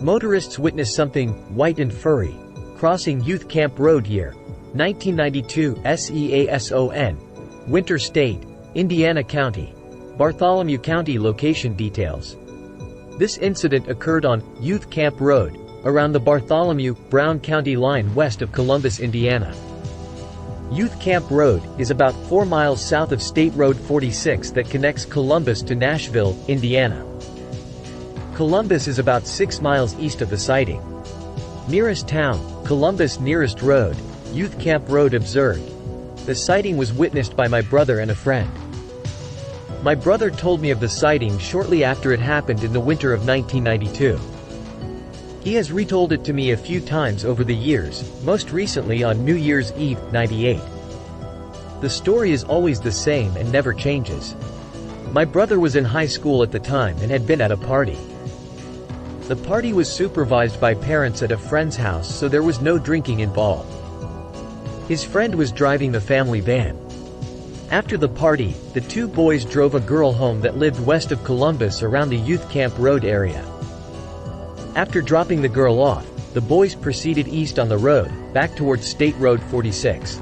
Motorists witnessed something white and furry crossing Youth Camp Road year 1992 SEASON. Winter State, Indiana County. Bartholomew County location details. This incident occurred on Youth Camp Road, around the Bartholomew-Brown County line west of Columbus, Indiana. Youth Camp Road is about 4 miles south of State Road 46 that connects Columbus to Nashville, Indiana. Columbus is about 6 miles east of the sighting. Nearest town, Columbus. Nearest road, Youth Camp Road. Observed. The sighting was witnessed by my brother and a friend. My brother told me of the sighting shortly after it happened in the winter of 1992. He has retold it to me a few times over the years, most recently on New Year's Eve, '98. The story is always the same and never changes. My brother was in high school at the time and had been at a party. The party was supervised by parents at a friend's house, so there was no drinking involved. His friend was driving the family van. After the party, the two boys drove a girl home that lived west of Columbus around the Youth Camp Road area. After dropping the girl off, the boys proceeded east on the road, back towards State Road 46.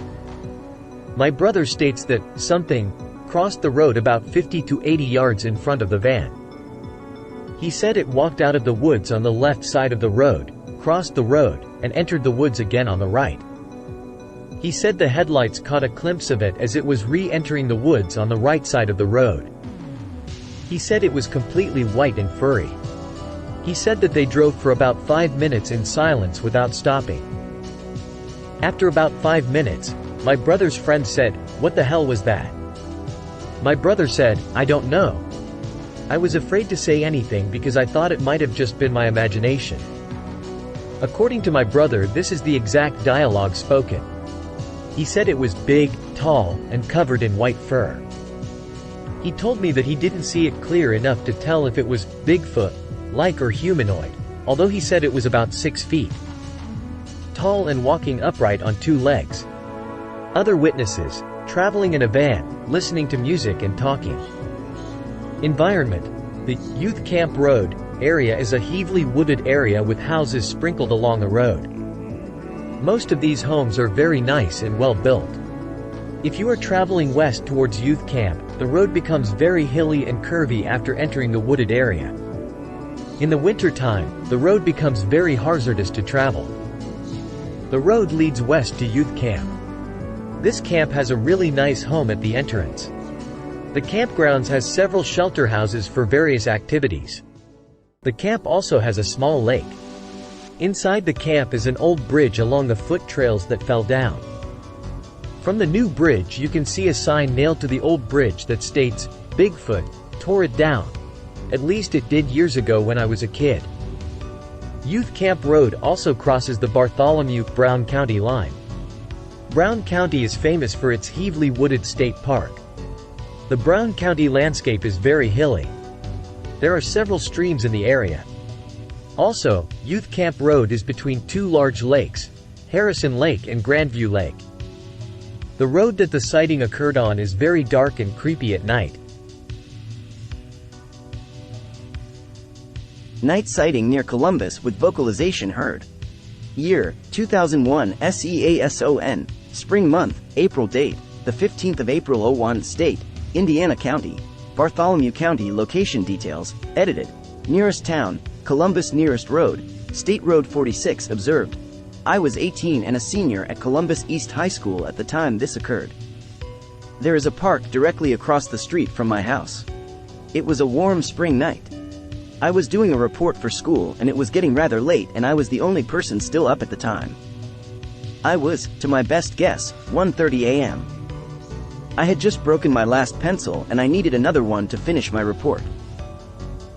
My brother states that something crossed the road about 50 to 80 yards in front of the van. He said it walked out of the woods on the left side of the road, crossed the road, and entered the woods again on the right. He said the headlights caught a glimpse of it as it was re-entering the woods on the right side of the road. He said it was completely white and furry. He said that they drove for about 5 minutes in silence without stopping. After about 5 minutes, my brother's friend said, "What the hell was that?" My brother said, "I don't know. I was afraid to say anything because I thought it might have just been my imagination." According to my brother, this is the exact dialogue spoken. He said it was big, tall, and covered in white fur. He told me that he didn't see it clear enough to tell if it was Bigfoot-like or humanoid, although he said it was about 6 feet tall and walking upright on 2 legs. Other witnesses, traveling in a van, listening to music and talking. Environment. The Youth Camp Road area is a heavily wooded area with houses sprinkled along the road. Most of these homes are very nice and well built. If you are traveling west towards Youth Camp, the road becomes very hilly and curvy after entering the wooded area. In the winter time, the road becomes very hazardous to travel. The road leads west to Youth Camp. This camp has a really nice home at the entrance. The campgrounds has several shelter houses for various activities. The camp also has a small lake. Inside the camp is an old bridge along the foot trails that fell down. From the new bridge you can see a sign nailed to the old bridge that states, "Bigfoot tore it down. At least it did years ago when I was a kid." Youth Camp Road also crosses the Bartholomew-Brown County line. Brown County is famous for its heavily wooded state park. The Brown County landscape is very hilly. There are several streams in the area. Also, Youth Camp Road is between 2 large lakes, Harrison Lake and Grandview Lake. The road that the sighting occurred on is very dark and creepy at night. Night sighting near Columbus with vocalization heard. Year, 2001 SEASON. Spring month, April. Date, the 15th of April 01. State, Indiana County. Bartholomew County. Location details, edited. Nearest town, Columbus. Nearest road, State Road 46. Observed. I was 18 and a senior at Columbus East High School at the time this occurred. There is a park directly across the street from my house. It was a warm spring night. I was doing a report for school and it was getting rather late and I was the only person still up at the time. I was, to my best guess, 1:30 a.m. I had just broken my last pencil and I needed another one to finish my report.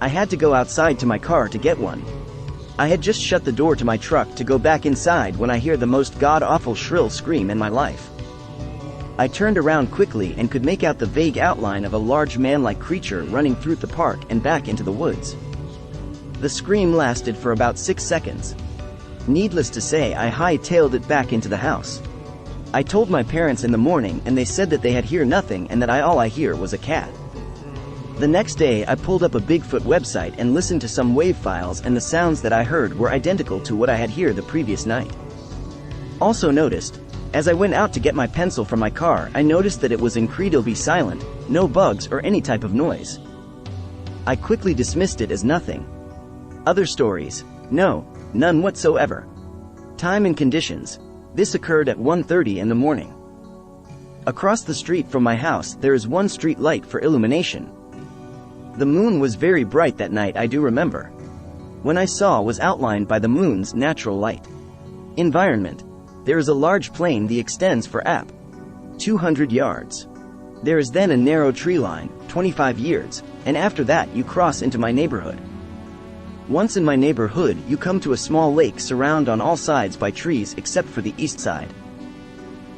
I had to go outside to my car to get one. I had just shut the door to my truck to go back inside when I hear the most god-awful shrill scream in my life. I turned around quickly and could make out the vague outline of a large man-like creature running through the park and back into the woods. The scream lasted for about 6 seconds. Needless to say, I hightailed it back into the house. I told my parents in the morning and they said that they had heard nothing and that all I hear was a cat. The next day I pulled up a Bigfoot website and listened to some wave files, and the sounds that I heard were identical to what I had heard the previous night. Also noticed, as I went out to get my pencil from my car, I noticed that it was incredibly silent, no bugs or any type of noise. I quickly dismissed it as nothing. Other stories? No, none whatsoever. Time and conditions. This occurred at 1:30 in the morning. Across the street from my house there is one street light for illumination. The moon was very bright that night, I do remember. When I saw was outlined by the moon's natural light. Environment. There is a large plain that extends for 200 yards. There is then a narrow tree line, 25 yards, and after that you cross into my neighborhood. Once in my neighborhood you come to a small lake surrounded on all sides by trees except for the east side.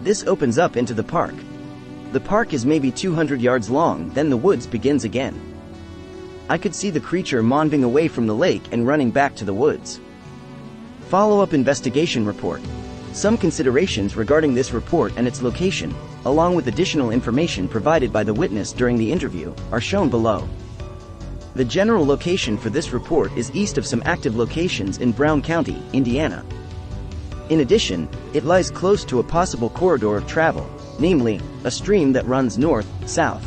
This opens up into the park. The park is maybe 200 yards long, then the woods begins again. I could see the creature moving away from the lake and running back to the woods. Follow-up investigation report. Some considerations regarding this report and its location, along with additional information provided by the witness during the interview, are shown below. The general location for this report is east of some active locations in Brown County, Indiana. In addition, it lies close to a possible corridor of travel, namely, a stream that runs north-south.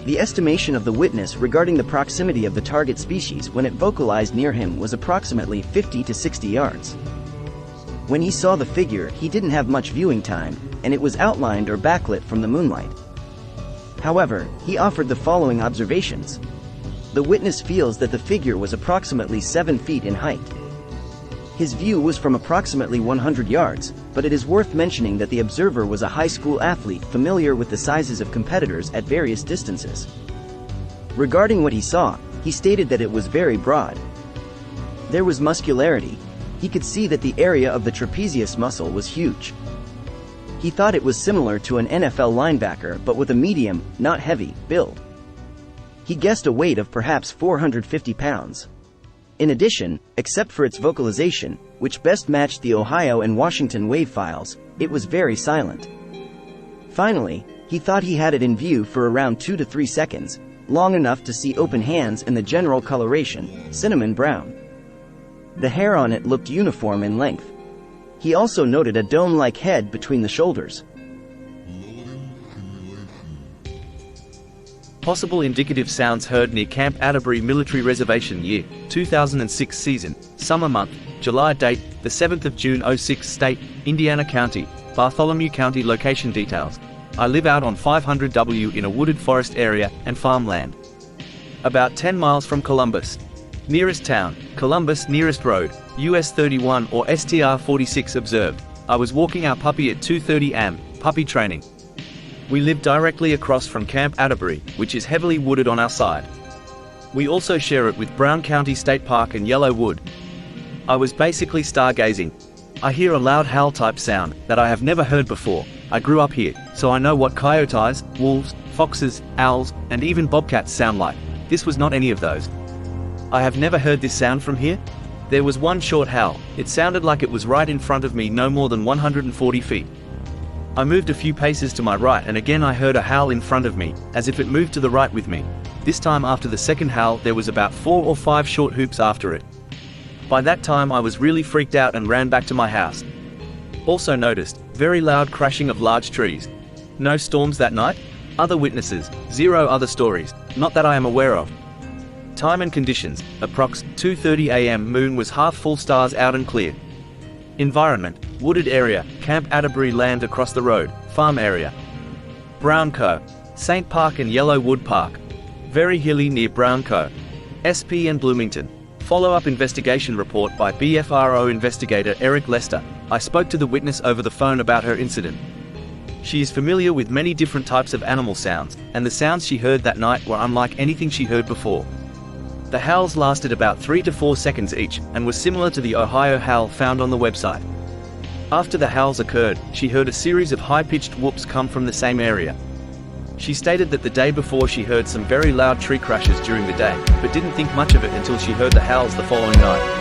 The estimation of the witness regarding the proximity of the target species when it vocalized near him was approximately 50 to 60 yards. When he saw the figure, he didn't have much viewing time, and it was outlined or backlit from the moonlight. However, he offered the following observations. The witness feels that the figure was approximately 7 feet in height. His view was from approximately 100 yards, but it is worth mentioning that the observer was a high school athlete familiar with the sizes of competitors at various distances. Regarding what he saw, he stated that it was very broad. There was muscularity. He could see that the area of the trapezius muscle was huge. He thought it was similar to an NFL linebacker but with a medium, not heavy, build. He guessed a weight of perhaps 450 pounds. In addition, except for its vocalization, which best matched the Ohio and Washington wave files, it was very silent. Finally, he thought he had it in view for around 2 to 3 seconds, long enough to see open hands and the general coloration, cinnamon brown. The hair on it looked uniform in length. He also noted a dome-like head between the shoulders. Possible indicative sounds heard near Camp Atterbury Military Reservation. Year 2006 season, summer month, July date, the 7th of June 06 state, Indiana County, Bartholomew County. Location details. I live out on 500W in a wooded forest area and farmland. About 10 miles from Columbus. Nearest town, Columbus. Nearest road, US 31 or STR 46. Observed. I was walking our puppy at 2:30 am, puppy training. We live directly across from Camp Atterbury, which is heavily wooded on our side. We also share it with Brown County State Park and Yellow Wood. I was basically stargazing. I hear a loud howl-type sound that I have never heard before. I grew up here, so I know what coyotes, wolves, foxes, owls, and even bobcats sound like. This was not any of those. I have never heard this sound from here. There was one short howl. It sounded like it was right in front of me, no more than 140 feet. I moved a few paces to my right and again I heard a howl in front of me, as if it moved to the right with me. This time after the second howl there was about 4 or 5 short hoops after it. By that time I was really freaked out and ran back to my house. Also noticed, very loud crashing of large trees. No storms that night? Other witnesses, 0 other stories, not that I am aware of. Time and conditions, approx. 2:30 am. Moon was half full, stars out and clear. Environment, wooded area, Camp Atterbury, land across the road, farm area. Brown Co. St. Park and Yellow Wood Park. Very hilly near Brown Co. SP and Bloomington. Follow-up investigation report by BFRO investigator Eric Lester. I spoke to the witness over the phone about her incident. She is familiar with many different types of animal sounds, and the sounds she heard that night were unlike anything she heard before. The howls lasted about 3 to 4 seconds each, and was similar to the Ohio howl found on the website. After the howls occurred, she heard a series of high-pitched whoops come from the same area. She stated that the day before she heard some very loud tree crashes during the day, but didn't think much of it until she heard the howls the following night.